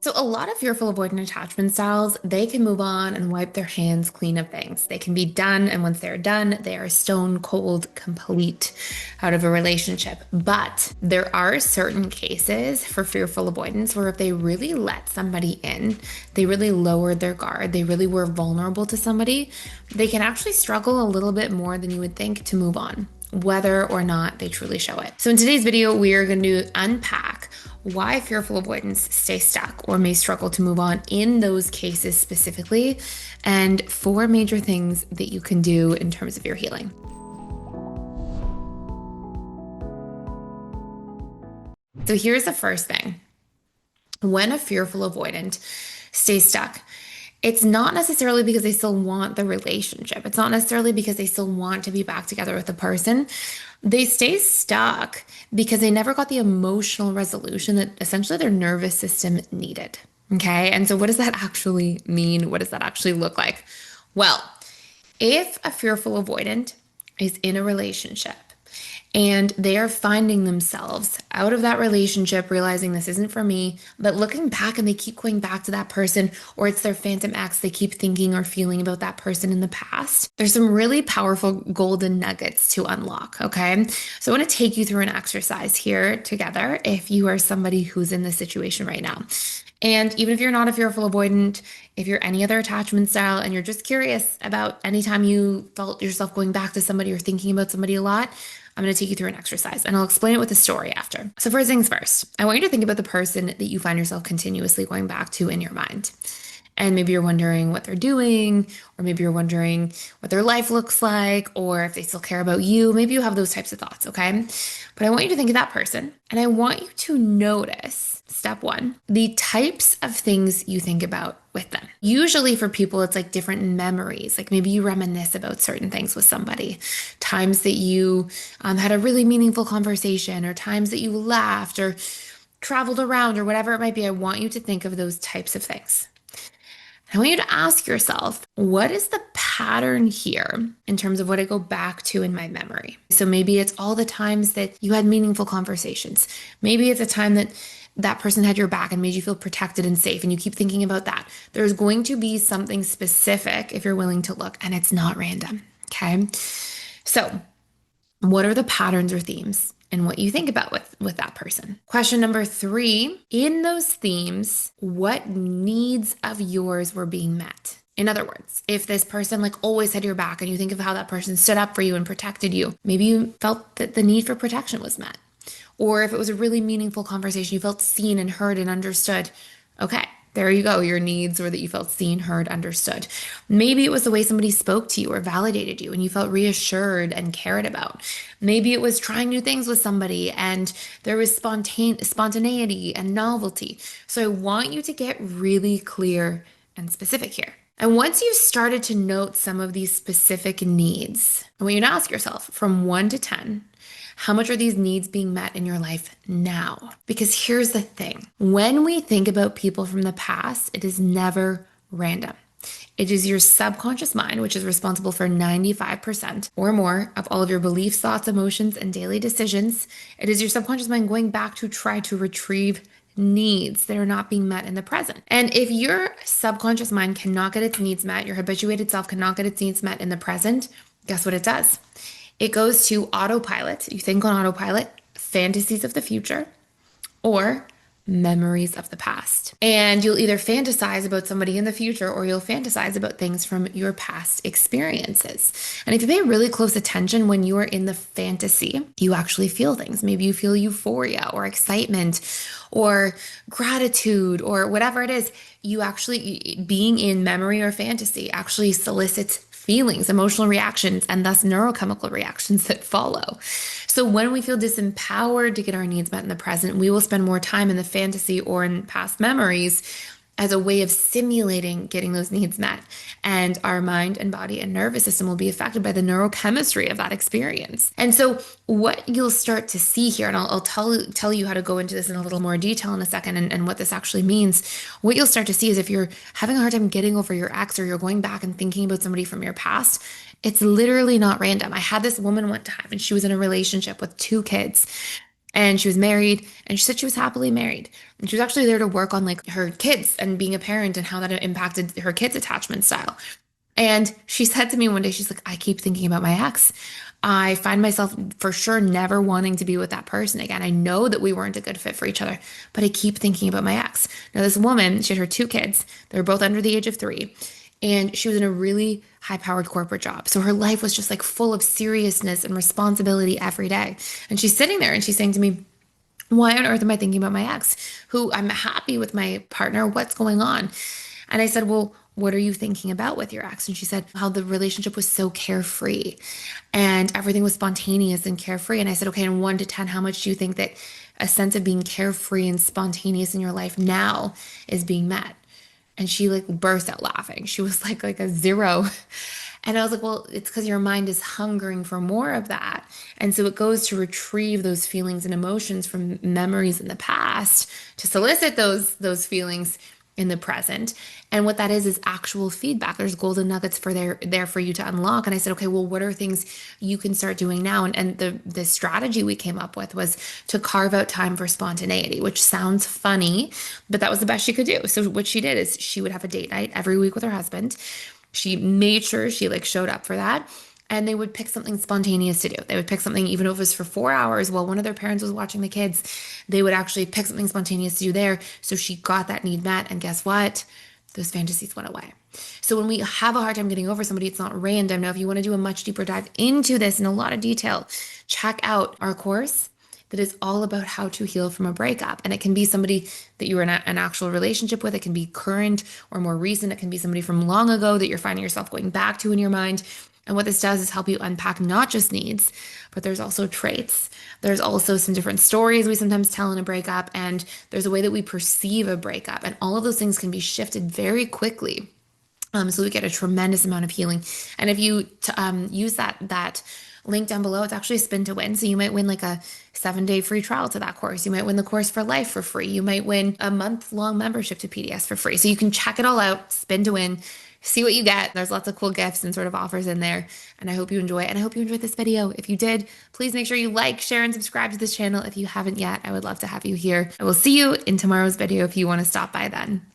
So a lot of fearful avoidant attachment styles, they can move on and wipe their hands clean of things. They can be done, and once they're done, they are stone cold, complete out of a relationship. But there are certain cases for fearful avoidance where if they really let somebody in, they really lowered their guard, they really were vulnerable to somebody, they can actually struggle a little bit more than you would think to move on, whether or not they truly show it. So in today's video, we are going to unpack why fearful avoidants stay stuck or may struggle to move on in those cases specifically, and 4 major things that you can do in terms of your healing. So here's the first thing. When a fearful avoidant stays stuck, it's not necessarily because they still want the relationship. It's not necessarily because they still want to be back together with the person. They stay stuck because they never got the emotional resolution that essentially their nervous system needed. Okay. And so, what does that actually mean? What does that actually look like? Well, if a fearful avoidant is in a relationship and they are finding themselves out of that relationship, realizing this isn't for me, but looking back and they keep going back to that person, or it's their phantom ex, they keep thinking or feeling about that person in the past. There's some really powerful golden nuggets to unlock, okay? So I want to take you through an exercise here together if you are somebody who's in this situation right now. And even if you're not a fearful avoidant, if you're any other attachment style and you're just curious about any time you felt yourself going back to somebody or thinking about somebody a lot, I'm going to take you through an exercise and I'll explain it with a story after. So first things first, I want you to think about the person that you find yourself continuously going back to in your mind. And maybe you're wondering what they're doing, or maybe you're wondering what their life looks like, or if they still care about you. Maybe you have those types of thoughts, okay? But I want you to think of that person and I want you to notice, step 1, the types of things you think about with them. Usually for people, it's like different memories. Like maybe you reminisce about certain things with somebody, times that you had a really meaningful conversation, or times that you laughed or traveled around, or whatever it might be. I want you to think of those types of things. I want you to ask yourself, what is the pattern here in terms of what I go back to in my memory? So maybe it's all the times that you had meaningful conversations. Maybe it's a time that that person had your back and made you feel protected and safe, and you keep thinking about that. There's going to be something specific if you're willing to look, and it's not random, okay? So what are the patterns or themes and what you think about with that person? Question number 3, in those themes, what needs of yours were being met? In other words, if this person like always had your back and you think of how that person stood up for you and protected you, maybe you felt that the need for protection was met. Or if it was a really meaningful conversation, you felt seen and heard and understood. Okay, there you go. Your needs were that you felt seen, heard, understood. Maybe it was the way somebody spoke to you or validated you and you felt reassured and cared about. Maybe it was trying new things with somebody and there was spontaneity and novelty. So I want you to get really clear and specific here. And once you've started to note some of these specific needs, I want you to ask yourself, from 1 to 10, how much are these needs being met in your life now? Because here's the thing. When we think about people from the past, it is never random. It is your subconscious mind, which is responsible for 95% or more of all of your beliefs, thoughts, emotions, and daily decisions. It is your subconscious mind going back to try to retrieve needs that are not being met in the present. And if your subconscious mind cannot get its needs met, your habituated self cannot get its needs met in the present, guess what it does? It goes to autopilot. You think on autopilot, fantasies of the future or memories of the past. And you'll either fantasize about somebody in the future or you'll fantasize about things from your past experiences. And if you pay really close attention when you are in the fantasy, you actually feel things. Maybe you feel euphoria or excitement or gratitude or whatever it is. You actually, being in memory or fantasy actually solicits feelings, emotional reactions, and thus neurochemical reactions that follow. So when we feel disempowered to get our needs met in the present, we will spend more time in the fantasy or in past memories as a way of simulating getting those needs met. And our mind and body and nervous system will be affected by the neurochemistry of that experience. And so what you'll start to see here, and I'll tell you how to go into this in a little more detail in a second and what this actually means. What you'll start to see is if you're having a hard time getting over your ex or you're going back and thinking about somebody from your past, it's literally not random. I had this woman one time and she was in a relationship with 2 kids. And she was married, and she said she was happily married. And she was actually there to work on like her kids and being a parent and how that impacted her kids' attachment style. And she said to me one day, she's like, I keep thinking about my ex. I find myself for sure never wanting to be with that person again. I know that we weren't a good fit for each other, but I keep thinking about my ex. Now, this woman, she had her two kids. They were both under the age of 3. And she was in a really high powered corporate job. So her life was just like full of seriousness and responsibility every day. And she's sitting there and she's saying to me, why on earth am I thinking about my ex, who I'm happy with my partner? What's going on? And I said, well, what are you thinking about with your ex? And she said how the relationship was so carefree and everything was spontaneous and carefree. And I said, okay, in 1 to 10, how much do you think that a sense of being carefree and spontaneous in your life now is being met? And she like burst out laughing. She was like a 0. And I was like, well, it's because your mind is hungering for more of that. And so it goes to retrieve those feelings and emotions from memories in the past to solicit those feelings in the present. And what that is actual feedback. There's golden nuggets for there for you to unlock. And I said, okay, well, what are things you can start doing now? And the strategy we came up with was to carve out time for spontaneity, which sounds funny, but that was the best she could do. So what she did is she would have a date night every week with her husband. She made sure she like showed up for that. And they would pick something spontaneous to do. They would pick something, even if it was for 4 hours while one of their parents was watching the kids, they would actually pick something spontaneous to do there. So she got that need met. And guess what? Those fantasies went away. So when we have a hard time getting over somebody, it's not random. Now, if you want to do a much deeper dive into this in a lot of detail, check out our course that is all about how to heal from a breakup. And it can be somebody that you were in an actual relationship with. It can be current or more recent. It can be somebody from long ago that you're finding yourself going back to in your mind. And what this does is help you unpack not just needs, but there's also traits. There's also some different stories we sometimes tell in a breakup, and there's a way that we perceive a breakup. And all of those things can be shifted very quickly. So we get a tremendous amount of healing. And if you use that link down below, it's actually a spin to win. So you might win like a 7-day free trial to that course. You might win the course for life for free. You might win a month-long membership to PDS for free. So you can check it all out, spin to win, see what you get. There's lots of cool gifts and sort of offers in there. And I hope you enjoy it. And I hope you enjoyed this video. If you did, please make sure you like, share, and subscribe to this channel. If you haven't yet, I would love to have you here. I will see you in tomorrow's video if you want to stop by then.